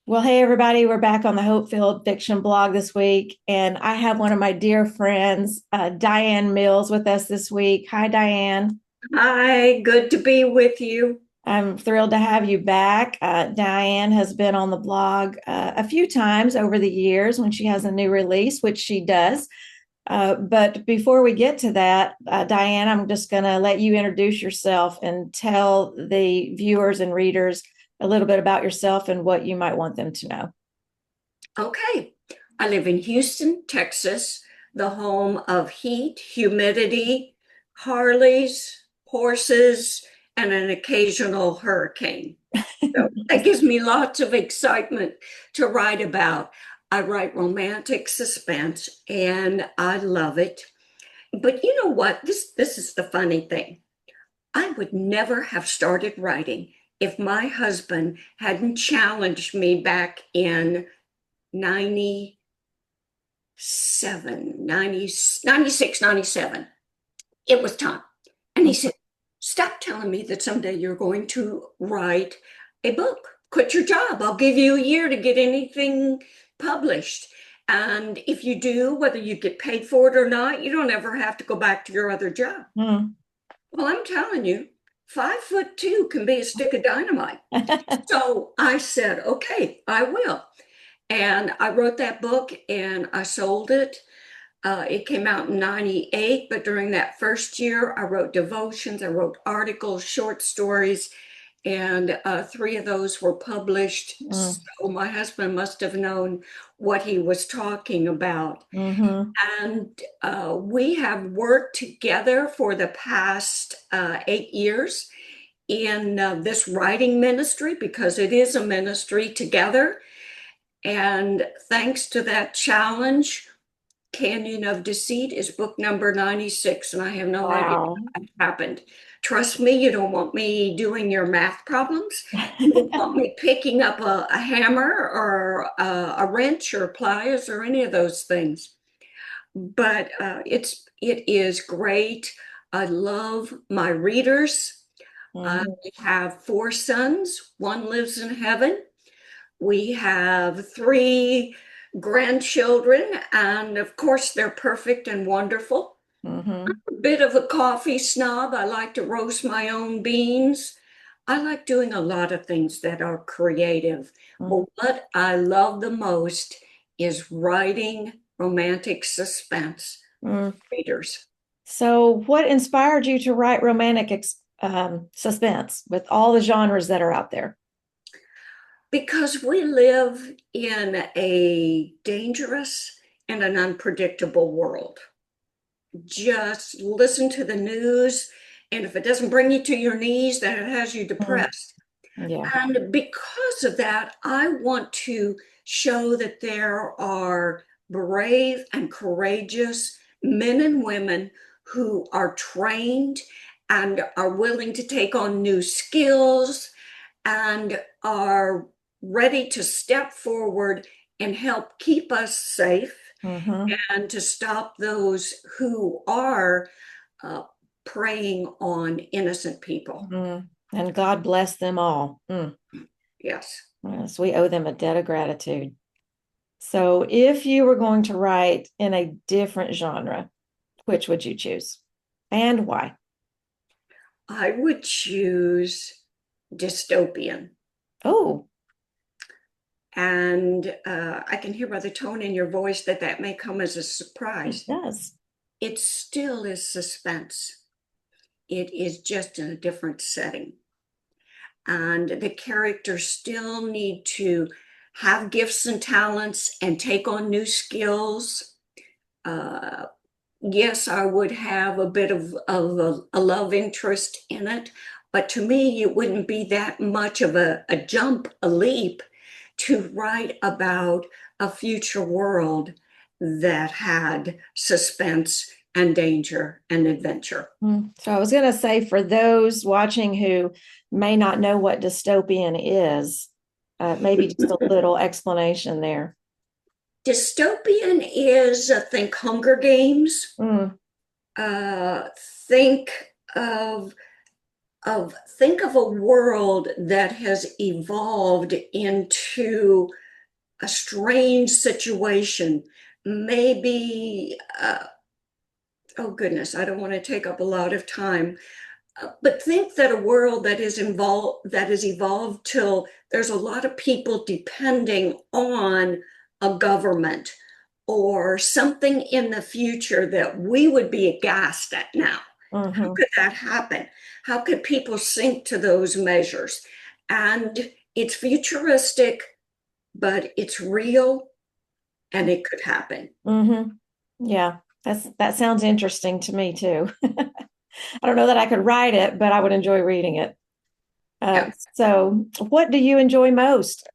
Well, hey, everybody, we're back on the Hope Filled Fiction blog this week, and I have one of my dear friends, DiAnn Mills, with us this week. Hi, DiAnn. Hi, good to be with you. I'm thrilled to have you back. DiAnn has been on the blog a few times over the years when she has a new release, which she does. But before we get to that, DiAnn, I'm just going to let you introduce yourself and tell the viewers and readers a little bit about yourself and what you might want them to know. Okay, I live in Houston, Texas, the home of heat, humidity, Harleys, horses, and an occasional hurricane. So that gives me lots of excitement to write about. I write romantic suspense and I love it. But you know what? This is the funny thing. I would never have started writing if my husband hadn't challenged me back in 97, 90, 96, 97. It was time. And he said, stop telling me that someday you're going to write a book. Quit your job. I'll give you a year to get anything published. And if you do, whether you get paid for it or not, you don't ever have to go back to your other job. Hmm. Well, I'm telling you, 5'2" can be a stick of dynamite. So I said, okay, I will. And I wrote that book and I sold it. It came out in 98, but during that first year, I wrote devotions, I wrote articles, short stories, and three of those were published. Mm. So my husband must have known what he was talking about. Hmm. And we have worked together for the past 8 years in this writing ministry because it is a ministry together. And thanks to that challenge, Canyon of Deceit is book number 96, and I have no idea Wow. how it happened. Trust me, you don't want me doing your math problems. You don't want me picking up a hammer or a wrench or pliers or any of those things. But it is great. I love my readers. I Mhm. have four sons. One lives in heaven. We have three grandchildren, and of course, they're perfect and wonderful. Mhm. A bit of a coffee snob. I like to roast my own beans. I like doing a lot of things that are creative. But Mhm. what I love the most is writing romantic suspense Mm. readers. So, what inspired you to write romantic suspense with all the genres that are out there? Because we live in a dangerous and an unpredictable world. Just listen to the news, and if it doesn't bring you to your knees, then it has you Mm. depressed. Yeah. And because of that, I want to show that there are brave and courageous men and women who are trained and are willing to take on new skills and are ready to step forward and help keep us safe Hmm. and to stop those who are uh, preying on innocent people. Mm. And God bless them all. Mm. Yes. Yes, we owe them a debt of gratitude. So, if you were going to write in a different genre, which would you choose and why? I would choose dystopian. Oh, And I can hear by the tone in your voice that that may come as a it surprise. does. It still is suspense, it is just in a different setting. And the characters still need to have gifts and talents and take on new skills. Uh, yes, I would have a bit of a love interest in it, but to me, it wouldn't be that much of a jump, a leap to write about a future world that had suspense and danger and adventure. So I was going to say for those watching who may not know what dystopian is, maybe just a little explanation there. Dystopian is, think Hunger Games, Mm. uh, think of think of a world that has evolved into a strange situation. Maybe, oh goodness, I don't want to take up a lot of time. But think that a world that is evolved till there's a lot of people depending on a government or something in the future that we would be aghast at now. How Hmm. could that happen? How could people sink to those measures? And it's futuristic, but it's real and it could happen. Hmm. Yeah, that sounds interesting to me too. I don't know that I could write it, but I would enjoy reading it. Yeah. So, what do you enjoy most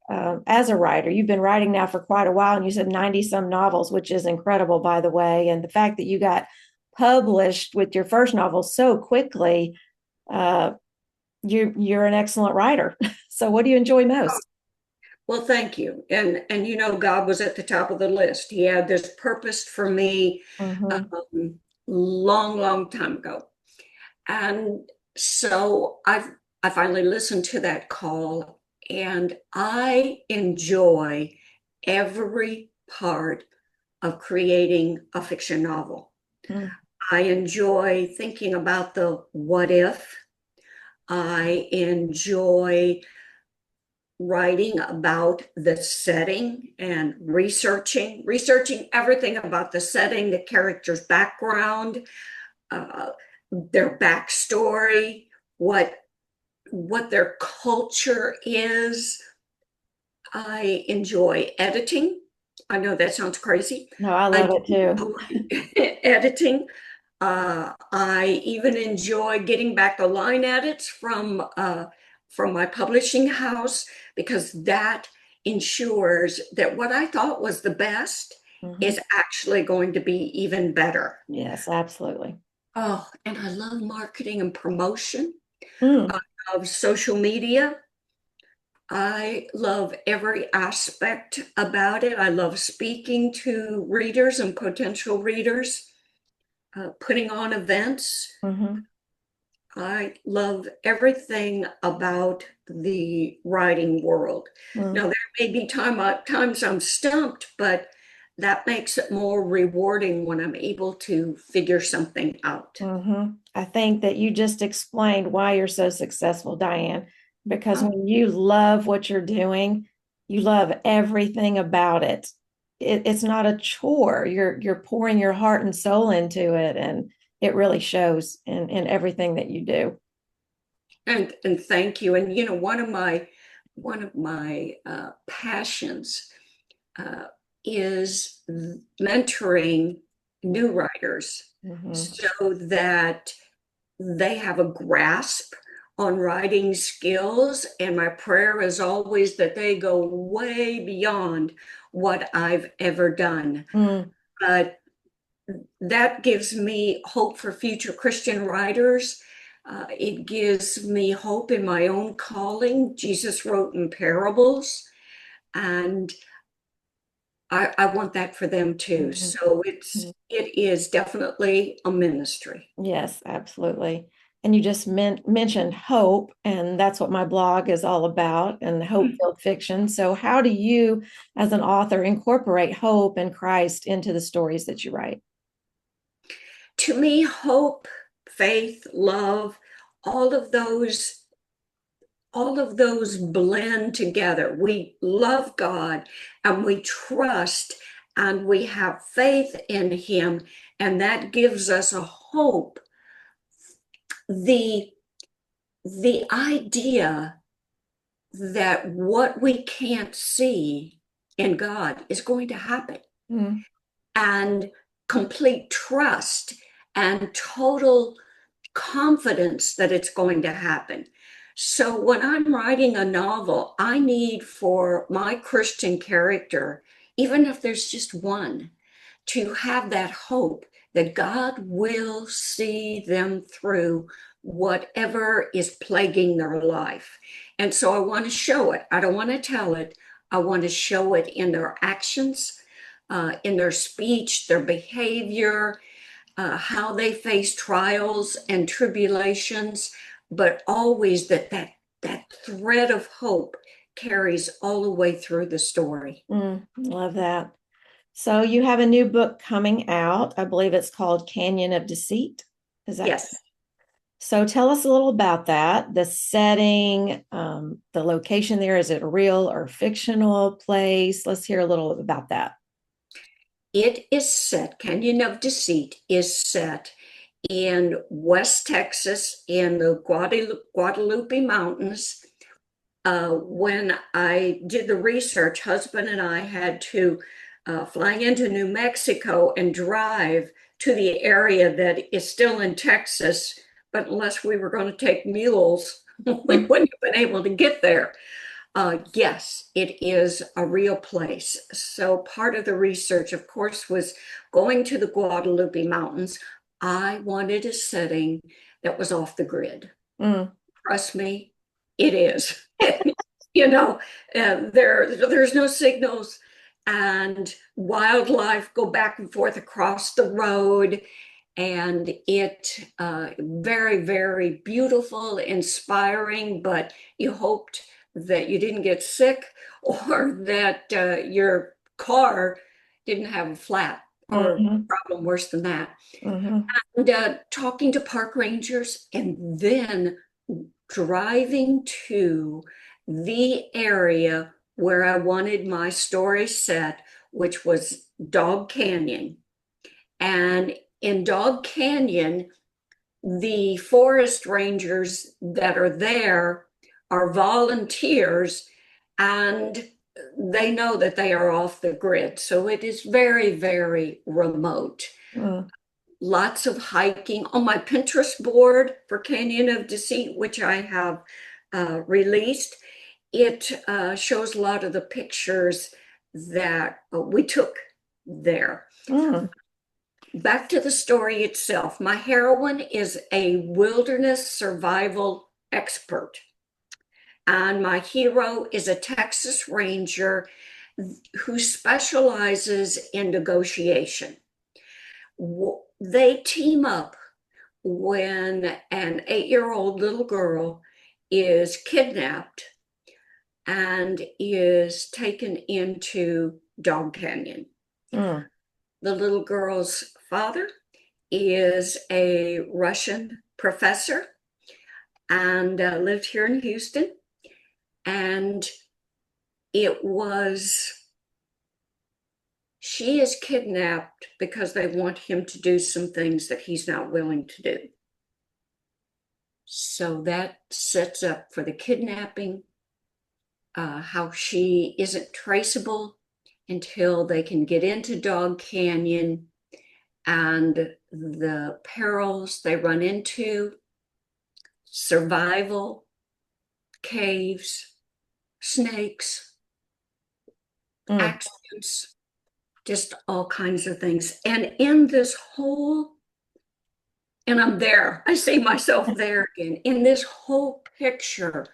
as a writer? You've been writing now for quite a while, and you said 90 some novels, which is incredible, by the way. And the fact that you got published with your first novel so quickly, uh, you're an excellent writer. So, what do you enjoy most? Well, thank you. And God was at the top of the list. He had this purpose for me Hmm. long, long time ago. And so I finally listened to that call, and I enjoy every part of creating a fiction novel. I enjoy thinking about the what if. I enjoy writing about the setting and researching everything about the setting, the character's background, uh, their backstory, what their culture is. I enjoy editing. I know that sounds crazy. No, I I love it do too. enjoy editing. I even enjoy getting back the line edits from my publishing house, because that ensures that what I thought was the best Hmm. is actually going to be even better. Yes, absolutely. Oh, and I love marketing and promotion. Mm. I love social media. I love every aspect about it. I love speaking to readers and potential readers, putting on events. Hmm. I love everything about the writing world. Now, Mm. there may be times I'm stumped, but that makes it more rewarding when I'm able to figure something out. I think that you just explained why you're so successful, DiAnn, because Oh, when you love what you're doing, you love everything about it. It's not a chore. You're pouring your heart and soul into it, and it really shows in everything that you do. and thank you. And one of my passions uh, is mentoring new writers Hmm. so that they have a grasp on writing skills. And my prayer is always that they go way beyond what I've ever done. Mm. But that gives me hope for future Christian writers. It gives me hope in my own calling. Jesus wrote in parables, and I want that for them too. Mhm. So it is definitely a ministry. Yes, absolutely. And you just mentioned hope, and that's what my blog is all about, and hope-filled fiction. So, how do you, as an author, incorporate hope and Christ into the stories that you write? To me, hope, faith, love, all of those all of those blend together. We love God and we trust and we have faith in him, and that gives us a hope. The the idea that what we can't see in God is going to happen, Mm. and complete trust and total confidence that it's going to happen. So when I'm writing a novel, I need for my Christian character, even if there's just one, to have that hope that God will see them through whatever is plaguing their life. And so I want to show it. I don't want to tell it. I want to show it in their actions, in their speech, their behavior, how they face trials and tribulations, but always that thread of hope carries all the way through the story. Love that. So you have a new book coming out. I believe it's called Canyon of Deceit. Is that Yes. correct? So tell us a little about that, the setting, the location there. Is it a real or fictional place? Let's hear a little about that. It is set, Canyon of Deceit is set in West Texas in the Guadalupe Mountains. When I did the research, husband and I had to fly into New Mexico and drive to the area that is still in Texas, but unless we were going to take mules, we wouldn't have been able to get there. Yes, it is a real place. So part of the research, of course, was going to the Guadalupe Mountains. I wanted a setting that was off the grid. Mm. Trust me, it is. You know, there's no signals, and wildlife go back and forth across the road, and it very, very beautiful, inspiring, but you hoped that you didn't get sick or that your car didn't have a flat or Mm-hmm. problem worse than that. Mm-hmm. And talking to park rangers and then driving to the area where I wanted my story set, which was Dog Canyon. And in Dog Canyon, the forest rangers that are there are volunteers, and they know that they are off the grid. So it is very, very remote. Mm. Lots of hiking on my Pinterest board for Canyon of Deceit, which I have released. It shows a lot of the pictures that we took there. Mm. Back to the story itself. My heroine is a wilderness survival expert, and my hero is a Texas Ranger who specializes in negotiation. They team up when an 8-year-old little girl is kidnapped and is taken into Dog Canyon. Mm. The little girl's father is a Russian professor and lived here in Houston. And she is kidnapped because they want him to do some things that he's not willing to do. So that sets up for the kidnapping, how she isn't traceable until they can get into Dog Canyon, and the perils they run into, survival, caves, snakes, Mm. accidents, just all kinds of things. And in this whole, and I'm there, I see myself there again, in this whole picture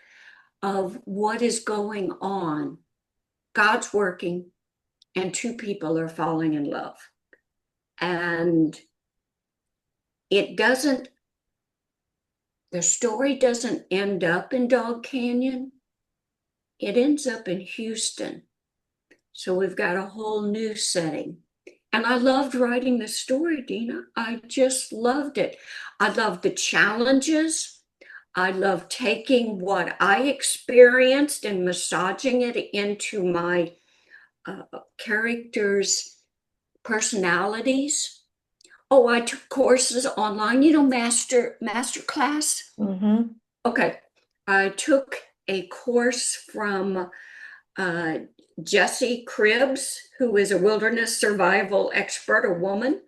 of what is going on, God's working and two people are falling in love. And it doesn't, the story doesn't end up in Dog Canyon. It ends up in Houston. So we've got a whole new setting. And I loved writing this story, Dina. I just loved it. I loved the challenges. I loved taking what I experienced and massaging it into my characters' personalities. Oh, I took courses online, master class. Mm-hmm. Okay. I took a course from uh, Jessie Cribbs, who is a wilderness survival expert, a woman.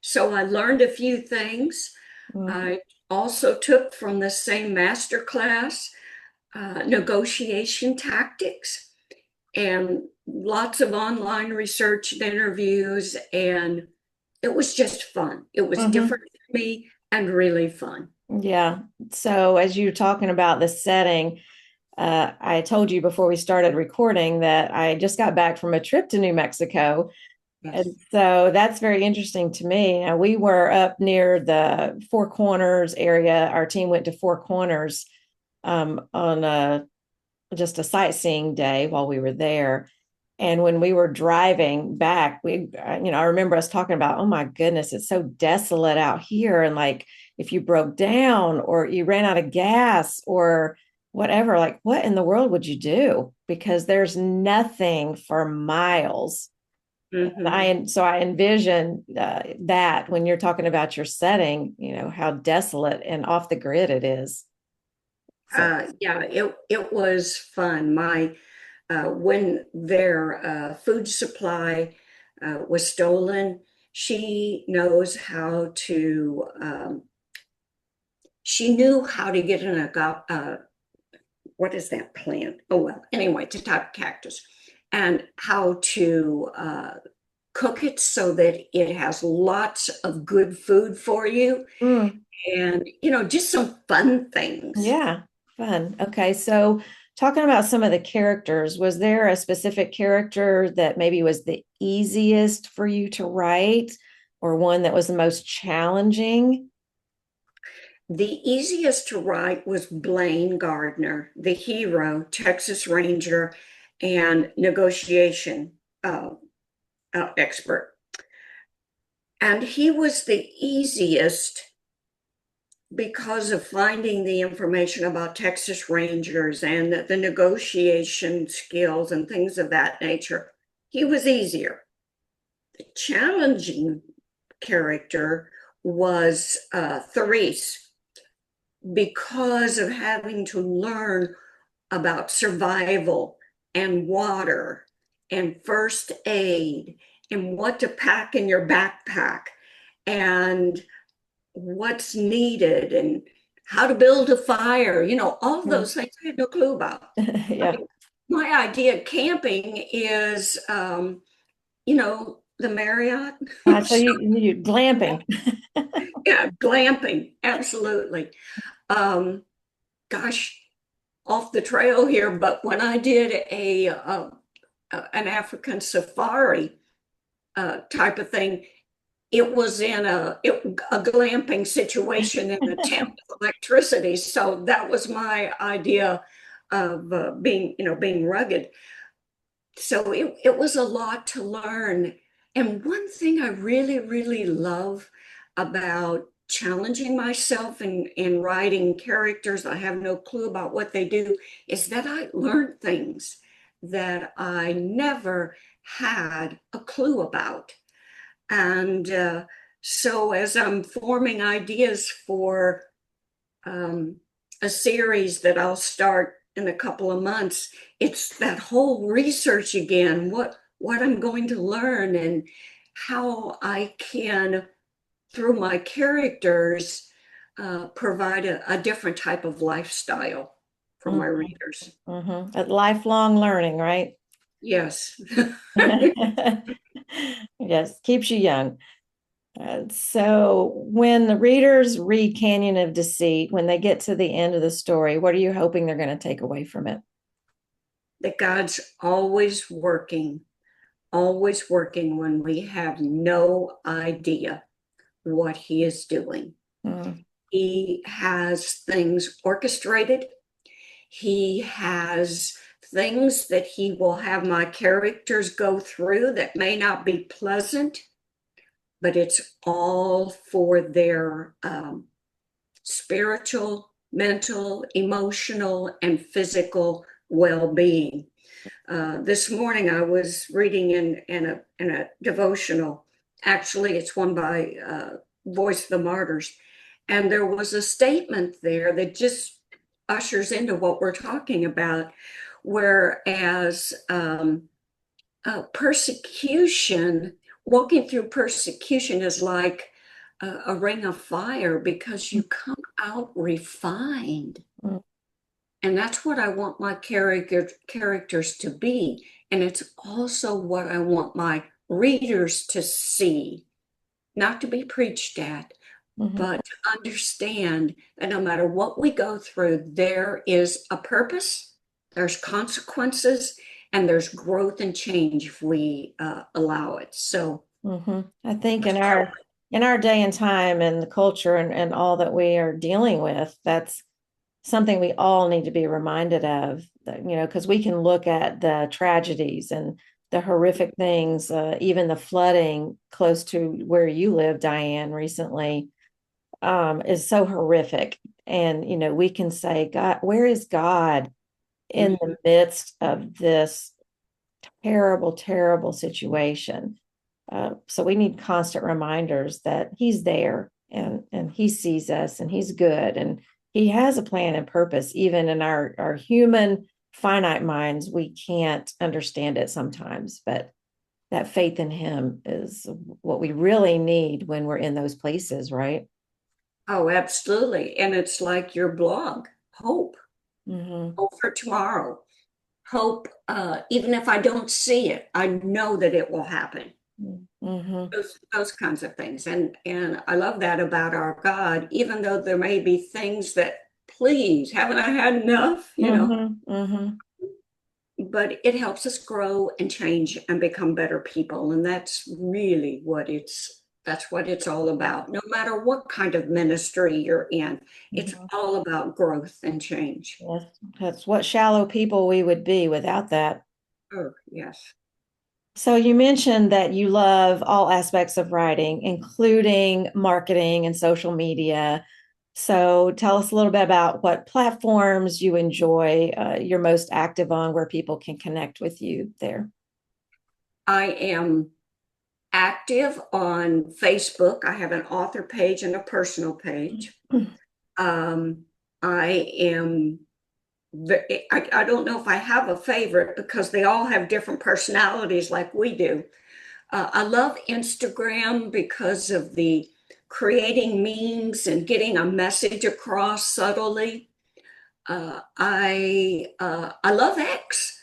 So I learned a few things. Mm. I also took from the same master class negotiation tactics and lots of online research and interviews. And it was just fun. It was Mm-hmm. different for me and really fun. Yeah. So as you're talking about the setting, I told you before we started recording that I just got back from a trip to New Mexico. Yes. And so that's very interesting to me. Now, we were up near the Four Corners area. Our team went to Four Corners on just a sightseeing day while we were there. And when we were driving back, I remember us talking about, oh my goodness, it's so desolate out here. And like, if you broke down or you ran out of gas or whatever, like, what in the world would you do? Because there's nothing for miles. Mm-hmm. So I envision that when you're talking about your setting, how desolate and off the grid it is. So, Yeah, it was fun. When their food supply was stolen, she knows how to. She knew how to get an agave. What is that plant? Oh well, anyway, it's a type of cactus, and how to cook it so that it has lots of good food for you, mm, and just some fun things. yeah, fun. Okay, so talking about some of the characters, was there a specific character that maybe was the easiest for you to write, or one that was the most challenging? The easiest to write was Blaine Gardner, the hero, Texas Ranger, and negotiation expert. And he was the easiest because of finding the information about Texas Rangers and the negotiation skills and things of that nature. He was easier. The challenging character was Therese because of having to learn about survival and water and first aid and what to pack in your backpack and what's needed and how to build a fire, all of Mm. those things I had no clue about. I Yeah. mean, my idea of camping is, the Marriott. So you glamping. Yeah, glamping, absolutely. Um, Gosh, off the trail here, but when I did an African safari type of thing, it was in a glamping situation in a tent with electricity. So that was my idea of being rugged. So it was a lot to learn. And one thing I really, really love about challenging myself in writing characters, I have no clue about what they do, is that I learn things that I never had a clue about. And so as I'm forming ideas for um, a series that I'll start in a couple of months, it's that whole research again, what I'm going to learn and how I can, through my characters, provide a different type of lifestyle for my Mhm, readers. mhm. A lifelong learning, right? Yes. Yes, keeps you young. So when the readers read Canyon of Deceit, when they get to the end of the story, what are you hoping they're going to take away from it? That God's always working when we have no idea what he is doing. Mm, He has things orchestrated. He has things that he will have my characters go through that may not be pleasant, but it's all for their spiritual, mental, emotional, and physical well-being. This morning I was reading in a devotional. Actually, it's one by Voice of the Martyrs. And there was a statement there that just ushers into what we're talking about. Whereas persecution, walking through persecution is like a ring of fire because you come out refined. mm, And that's what I want my characters to be. And it's also what I want my readers to see, not to be preached at, mhm, but to understand that no matter what we go through, there is a purpose, there's consequences, and there's growth and change if we allow it. So I think in our day and time and the culture and all that we are dealing with, that's something we all need to be reminded of, that, because we can look at the tragedies and the horrific things, even the flooding close to where you live, DiAnn, recently, is so horrific. And, we can say, God, where is God in the midst of this terrible, terrible situation? So we need constant reminders that he's there and he sees us and he's good and he has a plan and purpose. Even in our human finite minds, we can't understand it sometimes, but that faith in him is what we really need when we're in those places, right? Oh, absolutely. And it's like your blog, hope, hope for tomorrow, hope, even if I don't see it, I know that it will happen. Those kinds of things. And I love that about our God, even though there may be things that, please, haven't I had enough? But it helps us grow and change and become better people. And that's really that's what it's all about. No matter what kind of ministry you're in, it's all about growth and change. Yes, that's what shallow people we would be without that. Oh, yes. So you mentioned that you love all aspects of writing, including marketing and social media. So tell us a little bit about what platforms you enjoy, you're most active on, where people can connect with you there. I am active on Facebook. I have an author page and a personal page. I am, I don't know if I have a favorite because they all have different personalities like we do. I love Instagram because of the creating memes and getting a message across subtly. I love X.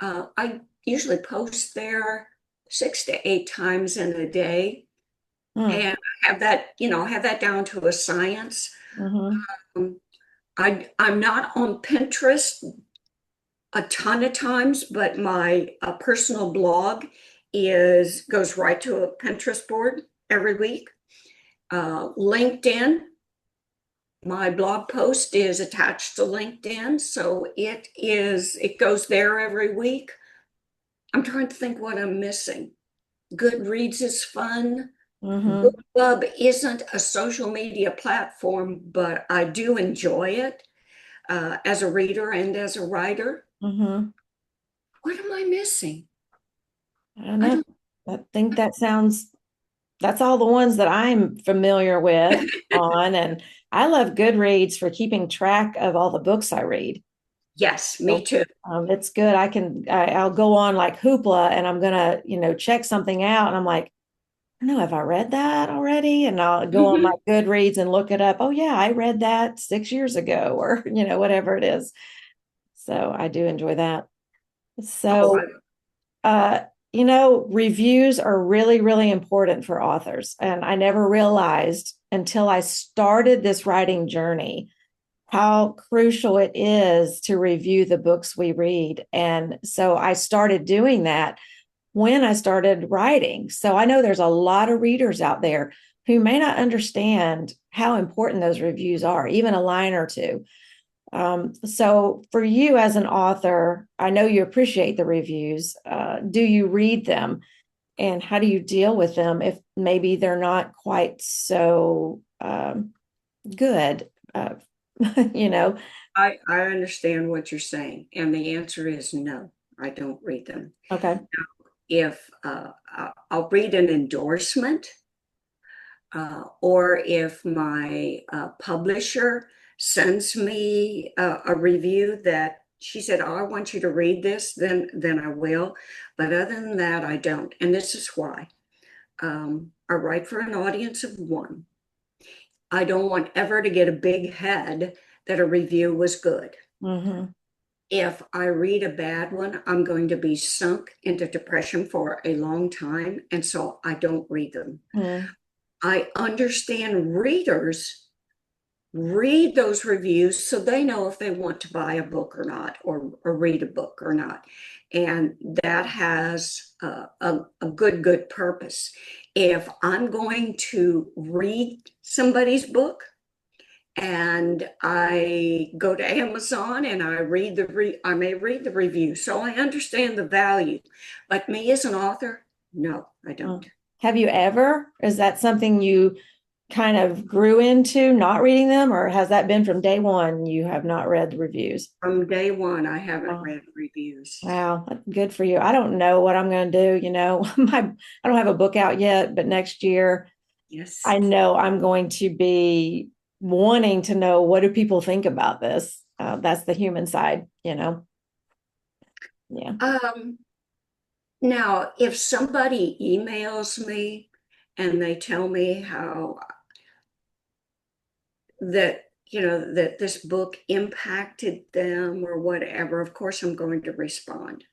I usually post there 6 to 8 times in a day, and have that down to a science. Um, I'm not on Pinterest a ton of times, but my personal blog goes right to a Pinterest board every week. LinkedIn, my blog post is attached to LinkedIn, so it goes there every week. I'm trying to think what I'm missing. Goodreads is fun. Book Club isn't a social media platform, but I do enjoy it as a reader and as a writer. What am I missing? I don't know. I think that's all the ones that I'm familiar with on. And I love Goodreads for keeping track of all the books I read. Yes, me too. It's good. I'll go on like Hoopla and I'm gonna, check something out. And I'm like, I don't know, have I read that already? And I'll go on my Goodreads and look it up. Oh yeah, I read that 6 years ago, or whatever it is. So I do enjoy that. Oh, So reviews are really, really important for authors. And I never realized until I started this writing journey how crucial it is to review the books we read. And so I started doing that when I started writing. So I know there's a lot of readers out there who may not understand how important those reviews are, even a line or two. So for you as an author, I know you appreciate the reviews. Do you read them? And how do you deal with them if maybe they're not quite so good? I understand what you're saying, and the answer is no, I don't read them. Okay. If I'll read an endorsement, or if my publisher sends me a review that she said, "Oh, I want you to read this," then I will. But other than that, I don't. And this is why. I write for an audience of one. I don't want ever to get a big head that a review was good. If I read a bad one, I'm going to be sunk into depression for a long time. And so I don't read them. I understand readers read those reviews so they know if they want to buy a book or not, or read a book or not. And that has a good purpose. If I'm going to read somebody's book and I go to Amazon and I may read the review, so I understand the value. But me as an author, no, I don't. Have you ever? Is that something you kind of grew into not reading them, or has that been from day one you have not read the reviews? From day one, I haven't Oh, read reviews. wow, good for you. I don't know what I'm going to do. I don't have a book out yet, but next year Yes. I know I'm going to be wanting to know, what do people think about this? That's the human side. Yeah. Um, Now, if somebody emails me and they tell me how that this book impacted them or whatever, of course I'm going to respond.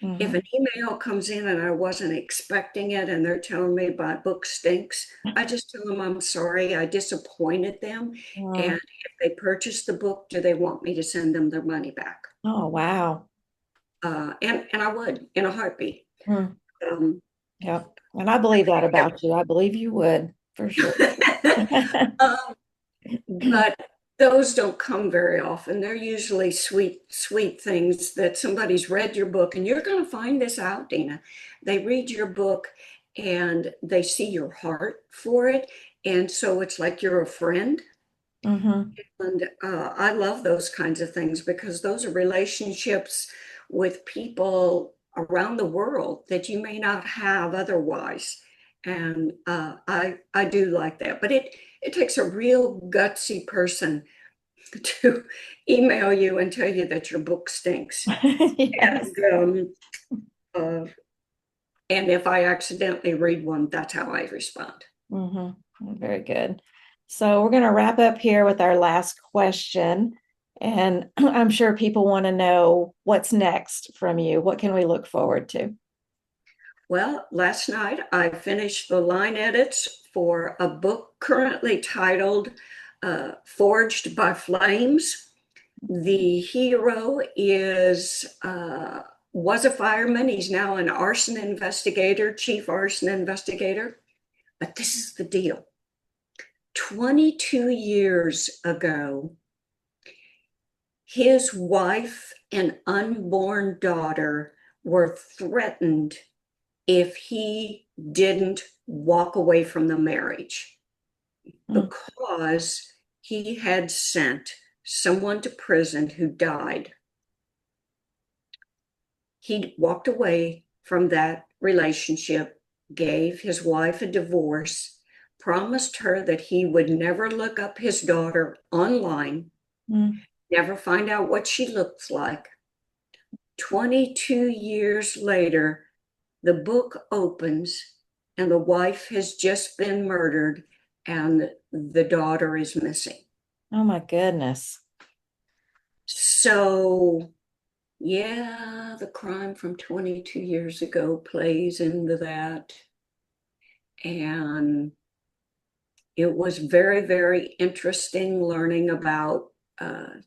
If Mhm. an email comes in and I wasn't expecting it and they're telling me my book stinks, I just tell them I'm sorry, I disappointed them. And Mm. if they purchase the book, do they want me to send them their money back? Oh, wow. And I would in a heartbeat. Mm. Um, Yeah. And I believe that about you. I believe you would for sure. um, but those don't come very often. They're usually sweet things that somebody's read your book, and you're going to find this out, Dina. They read your book and they see your heart for it. And so it's like you're a friend. Hmm. And I love those kinds of things because those are relationships with people around the world that you may not have otherwise. And I do like that. But it takes a real gutsy person to email you and tell you that your book stinks. Yes. And uh, and if I accidentally read one, that's how I respond. Hmm. Very good. So we're going to wrap up here with our last question. And I'm sure people want to know what's next from you. What can we look forward to? Well, last night I finished the line edits for a book currently titled Forged by Flames. The hero was a fireman. He's now an arson investigator, chief arson investigator. But this is the deal. 22 years ago, his wife and unborn daughter were threatened if he didn't walk away from the marriage Mm. because he had sent someone to prison who died. He walked away from that relationship, gave his wife a divorce, promised her that he would never look up his daughter online, Mm. never find out what she looks like. 22 years later, the book opens and the wife has just been murdered and the daughter is missing. Oh my goodness. So, yeah, the crime from 22 years ago plays into that. And it was very interesting learning about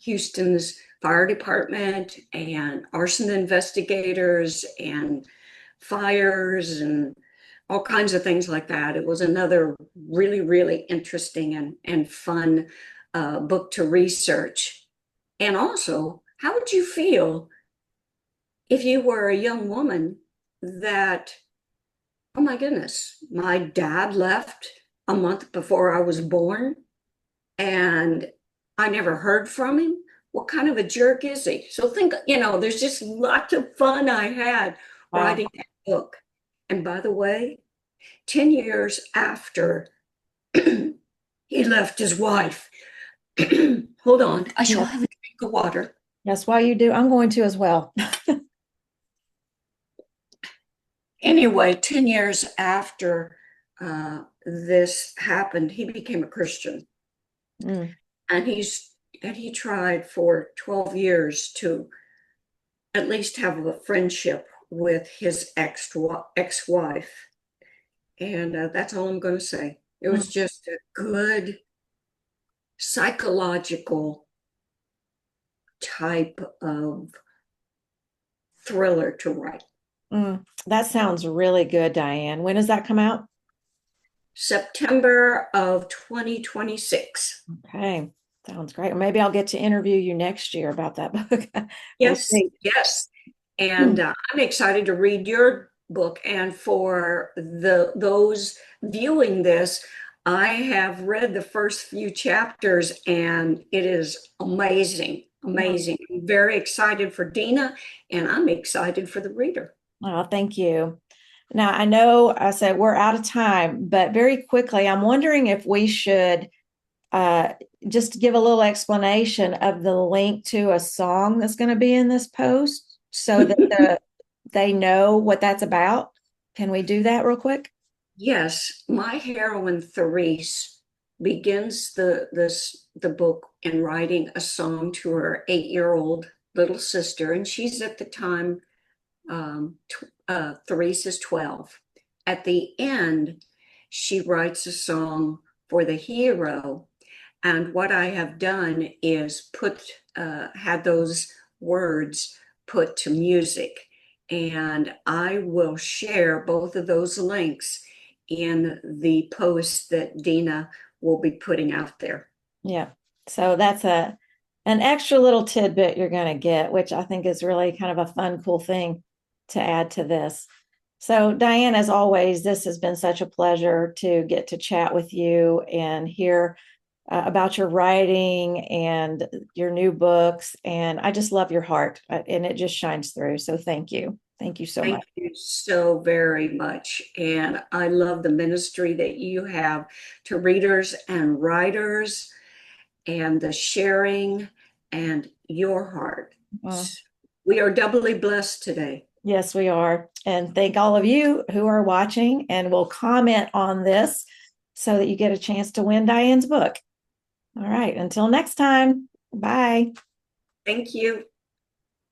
Houston's fire department and arson investigators and fires and all kinds of things like that. It was another really interesting and fun book to research. And also, how would you feel if you were a young woman that, oh my goodness, my dad left a month before I was born and I never heard from him? What kind of a jerk is he? So think, there's just lots of fun I had Wow. writing that book. And by the way, 10 years after he left his wife, hold on, I shall Yeah. have a drink of water. That's why you do. I'm going to as well. Anyway, 10 years after this happened, he became a Christian. Mm. And he tried for 12 years to at least have a friendship with his ex-wife. And that's all I'm going to say. It was Mm. just a good psychological type of thriller to write. That sounds really good, DiAnn. When does that come out? September of 2026. Okay, sounds great. Maybe I'll get to interview you next year about that book. We'll Yes, see. yes. And I'm excited to read your book. And for those viewing this, I have read the first few chapters, and it is amazing, amazing. I'm very excited for Dina, and I'm excited for the reader. Oh, thank you. Now, I know I said we're out of time, but very quickly, I'm wondering if we should uh, just give a little explanation of the link to a song that's going to be in this post so that they know what that's about. Can we do that real quick? Yes, my heroine Therese begins the book in writing a song to her 8-year-old little sister, and she's at the time Therese is 12. At the end, she writes a song for the hero, and what I have done is had those words put to music, and I will share both of those links in the post that Dina will be putting out there. Yeah. So that's an extra little tidbit you're going to get, which I think is really kind of a fun, cool thing to add to this. So, DiAnn, as always, this has been such a pleasure to get to chat with you and hear about your writing and your new books. And I just love your heart, and it just shines through. So, thank you. Thank you so Thank much. you so very much. And I love the ministry that you have to readers and writers and the sharing and your heart. Well, We are doubly blessed today. yes, we are. And thank all of you who are watching and will comment on this so that you get a chance to win DiAnn's book. All right. Until next time. Bye. Thank you.